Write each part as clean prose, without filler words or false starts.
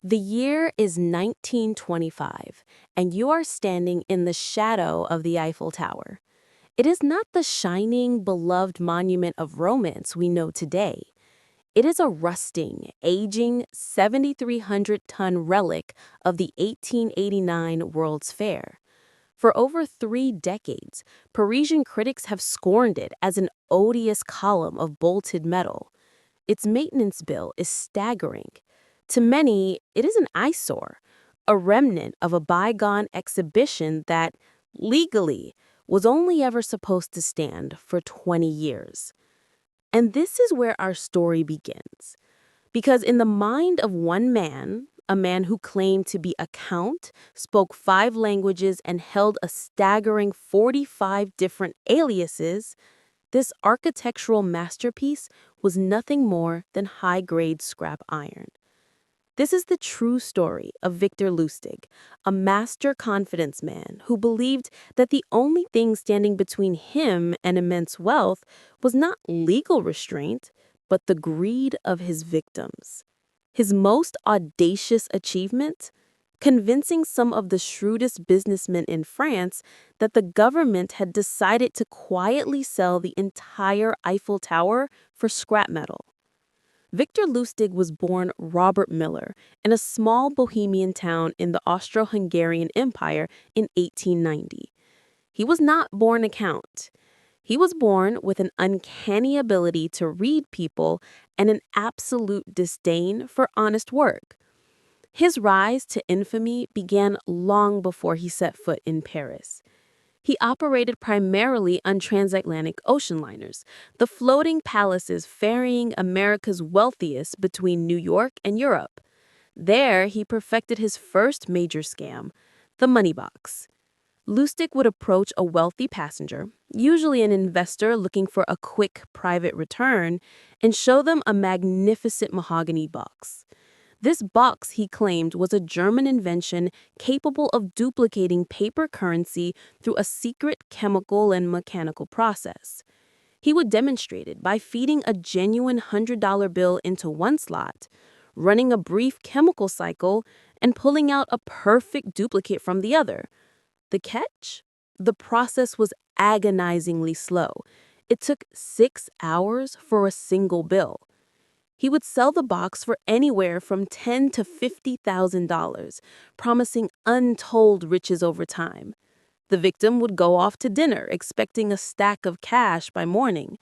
The year is 1925, and you are standing in the shadow of the Eiffel Tower. It is not the shining, beloved monument of romance we know today. It is a rusting, aging 7,300-ton relic of the 1889 World's Fair. For over 3 decades, Parisian critics have scorned it as an odious column of bolted metal. Its maintenance bill is staggering. To many, it is an eyesore, a remnant of a bygone exhibition that, legally, was only ever supposed to stand for 20 years. And this is where our story begins. Because in the mind of one man, a man who claimed to be a count, spoke 5 languages, and held a staggering 45 different aliases, this architectural masterpiece was nothing more than high-grade scrap iron. This is the true story of Victor Lustig, a master confidence man who believed that the only thing standing between him and immense wealth was not legal restraint, but the greed of his victims. His most audacious achievement? Convincing some of the shrewdest businessmen in France that the government had decided to quietly sell the entire Eiffel Tower for scrap metal. Victor Lustig was born Robert Miller in a small Bohemian town in the Austro-Hungarian Empire in 1890. He was not born a count. He was born with an uncanny ability to read people and an absolute disdain for honest work. His rise to infamy began long before he set foot in Paris. He operated primarily on transatlantic ocean liners, the floating palaces ferrying America's wealthiest between New York and Europe. There, he perfected his first major scam, the money box. Lustig would approach a wealthy passenger, usually an investor looking for a quick private return, and show them a magnificent mahogany box. This box, he claimed, was a German invention capable of duplicating paper currency through a secret chemical and mechanical process. He would demonstrate it by feeding a genuine $100 bill into one slot, running a brief chemical cycle, and pulling out a perfect duplicate from the other. The catch? The process was agonizingly slow. It took 6 hours for a single bill. He would sell the box for anywhere from $10,000 to $50,000, promising untold riches over time. The victim would go off to dinner expecting a stack of cash by morning.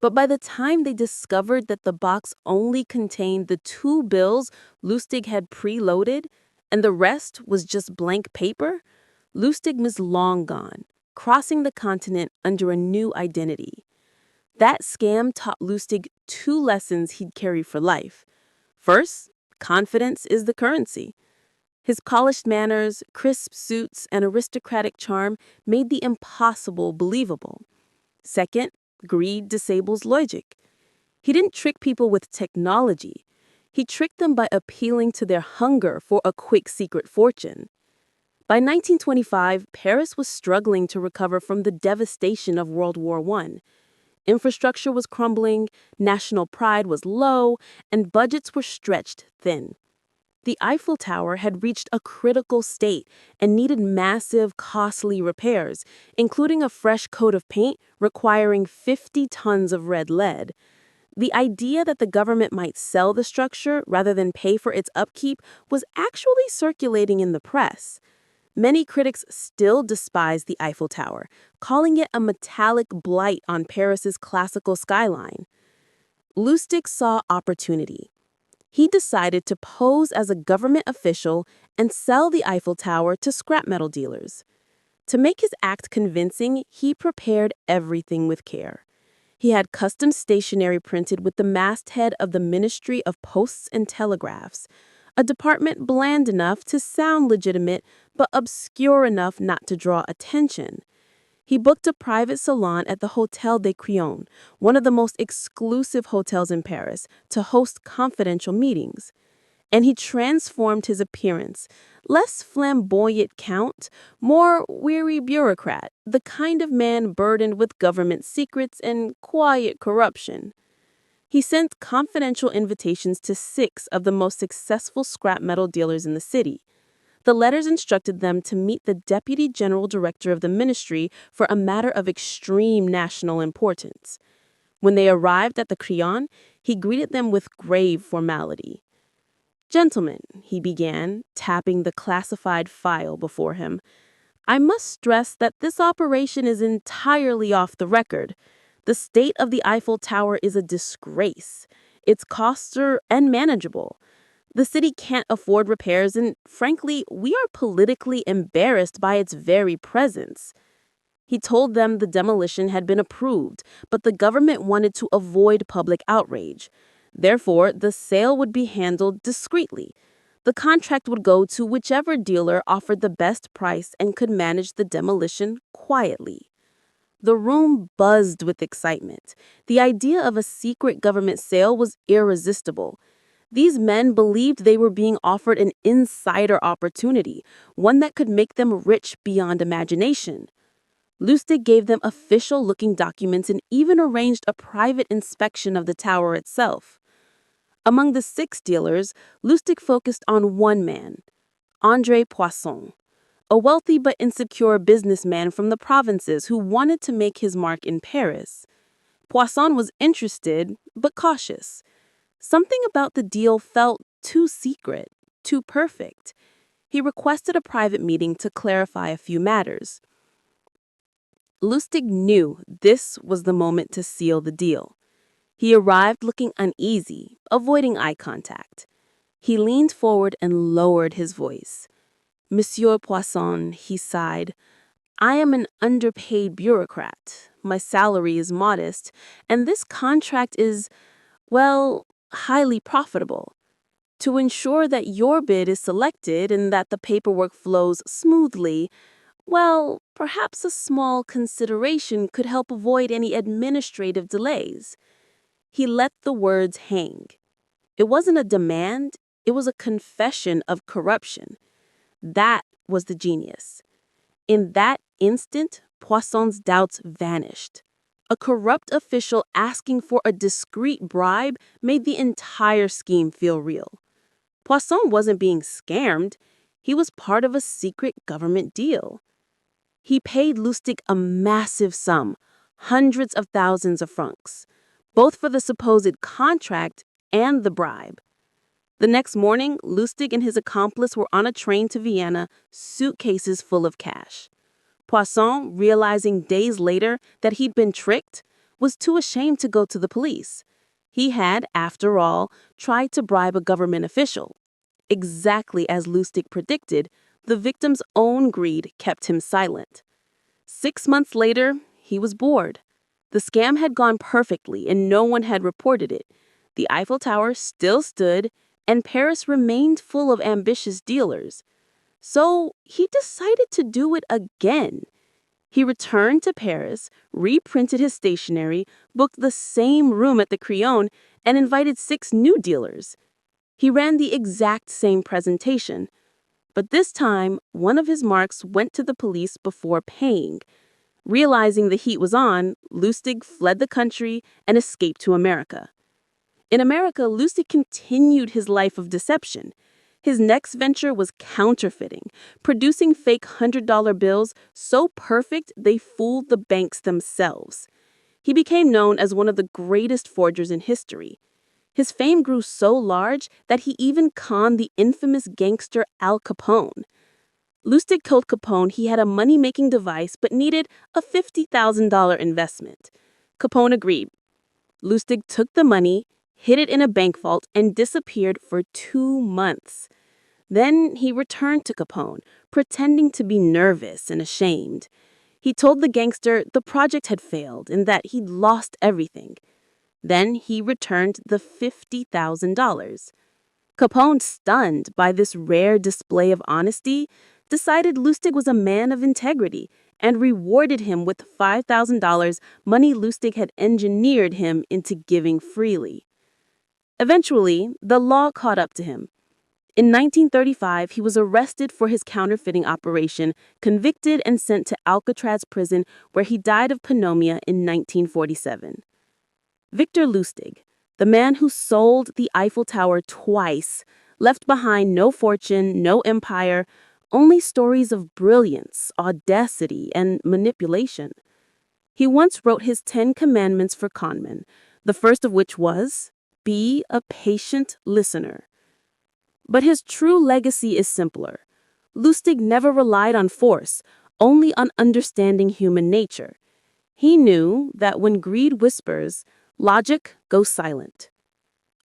But by the time they discovered that the box only contained the 2 bills Lustig had preloaded and the rest was just blank paper, Lustig was long gone, crossing the continent under a new identity. That scam taught Lustig 2 lessons he'd carry for life. First, confidence is the currency. His polished manners, crisp suits, and aristocratic charm made the impossible believable. Second, greed disables logic. He didn't trick people with technology. He tricked them by appealing to their hunger for a quick secret fortune. By 1925, Paris was struggling to recover from the devastation of World War I. Infrastructure was crumbling, national pride was low, and budgets were stretched thin. The Eiffel Tower had reached a critical state and needed massive, costly repairs, including a fresh coat of paint requiring 50 tons of red lead. The idea that the government might sell the structure rather than pay for its upkeep was actually circulating in the press. Many critics still despise the Eiffel Tower, calling it a metallic blight on Paris's classical skyline. Lustig saw opportunity. He decided to pose as a government official and sell the Eiffel Tower to scrap metal dealers. To make his act convincing, he prepared everything with care. He had custom stationery printed with the masthead of the Ministry of Posts and Telegraphs, a department bland enough to sound legitimate but obscure enough not to draw attention. He booked a private salon at the Hôtel de Crillon, one of the most exclusive hotels in Paris, to host confidential meetings. And he transformed his appearance. Less flamboyant count, more weary bureaucrat, the kind of man burdened with government secrets and quiet corruption. He sent confidential invitations to 6 of the most successful scrap metal dealers in the city. The letters instructed them to meet the deputy general director of the ministry for a matter of extreme national importance. When they arrived at the Crillon, he greeted them with grave formality. "Gentlemen," he began, tapping the classified file before him, "I must stress that this operation is entirely off the record. The state of the Eiffel Tower is a disgrace. Its costs are unmanageable. The city can't afford repairs, and frankly, we are politically embarrassed by its very presence." He told them the demolition had been approved, but the government wanted to avoid public outrage. Therefore, the sale would be handled discreetly. The contract would go to whichever dealer offered the best price and could manage the demolition quietly. The room buzzed with excitement. The idea of a secret government sale was irresistible. These men believed they were being offered an insider opportunity, one that could make them rich beyond imagination. Lustig gave them official-looking documents and even arranged a private inspection of the tower itself. Among the 6 dealers, Lustig focused on one man, André Poisson, a wealthy but insecure businessman from the provinces who wanted to make his mark in Paris. Poisson was interested, but cautious. Something about the deal felt too secret, too perfect. He requested a private meeting to clarify a few matters. Lustig knew this was the moment to seal the deal. He arrived looking uneasy, avoiding eye contact. He leaned forward and lowered his voice. "Monsieur Poisson," he sighed, "I am an underpaid bureaucrat. My salary is modest, and this contract is, well, highly profitable. To ensure that your bid is selected and that the paperwork flows smoothly, well, perhaps a small consideration could help avoid any administrative delays." He let the words hang. It wasn't a demand, it was a confession of corruption. That was the genius. In that instant, Poisson's doubts vanished. A corrupt official asking for a discreet bribe made the entire scheme feel real. Poisson wasn't being scammed, he was part of a secret government deal. He paid Lustig a massive sum, hundreds of thousands of francs, both for the supposed contract and the bribe. The next morning, Lustig and his accomplice were on a train to Vienna, suitcases full of cash. Poisson, realizing days later that he'd been tricked, was too ashamed to go to the police. He had, after all, tried to bribe a government official. Exactly as Lustig predicted, the victim's own greed kept him silent. 6 months later, he was bored. The scam had gone perfectly and no one had reported it. The Eiffel Tower still stood, and Paris remained full of ambitious dealers. So he decided to do it again. He returned to Paris, reprinted his stationery, booked the same room at the Crillon, and invited 6 new dealers. He ran the exact same presentation. But this time, one of his marks went to the police before paying. Realizing the heat was on, Lustig fled the country and escaped to America. In America, Lustig continued his life of deception. His next venture was counterfeiting, producing fake $100 bills so perfect they fooled the banks themselves. He became known as one of the greatest forgers in history. His fame grew so large that he even conned the infamous gangster Al Capone. Lustig told Capone he had a money-making device but needed a $50,000 investment. Capone agreed. Lustig took the money, hid it in a bank vault, and disappeared for 2 months. Then he returned to Capone, pretending to be nervous and ashamed. He told the gangster the project had failed and that he'd lost everything. Then he returned the $50,000. Capone, stunned by this rare display of honesty, decided Lustig was a man of integrity and rewarded him with $5,000, money Lustig had engineered him into giving freely. Eventually, the law caught up to him. In 1935, he was arrested for his counterfeiting operation, convicted and sent to Alcatraz prison, where he died of pneumonia in 1947. Victor Lustig, The man who sold the Eiffel Tower twice left behind no fortune, no empire, only stories of brilliance, audacity, and manipulation. He once wrote his 10 commandments for conmen, the first of which was, be a patient listener. But his true legacy is simpler. Lustig never relied on force, only on understanding human nature. He knew that when greed whispers, logic goes silent.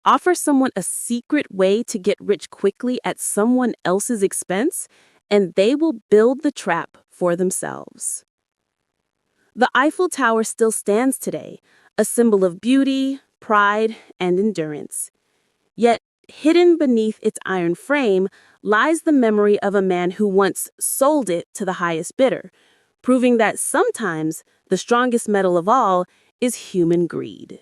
Offer someone a secret way to get rich quickly at someone else's expense, and they will build the trap for themselves. The Eiffel Tower still stands today, a symbol of beauty, pride, and endurance. Yet, hidden beneath its iron frame lies the memory of a man who once sold it to the highest bidder, proving that sometimes the strongest metal of all is human greed.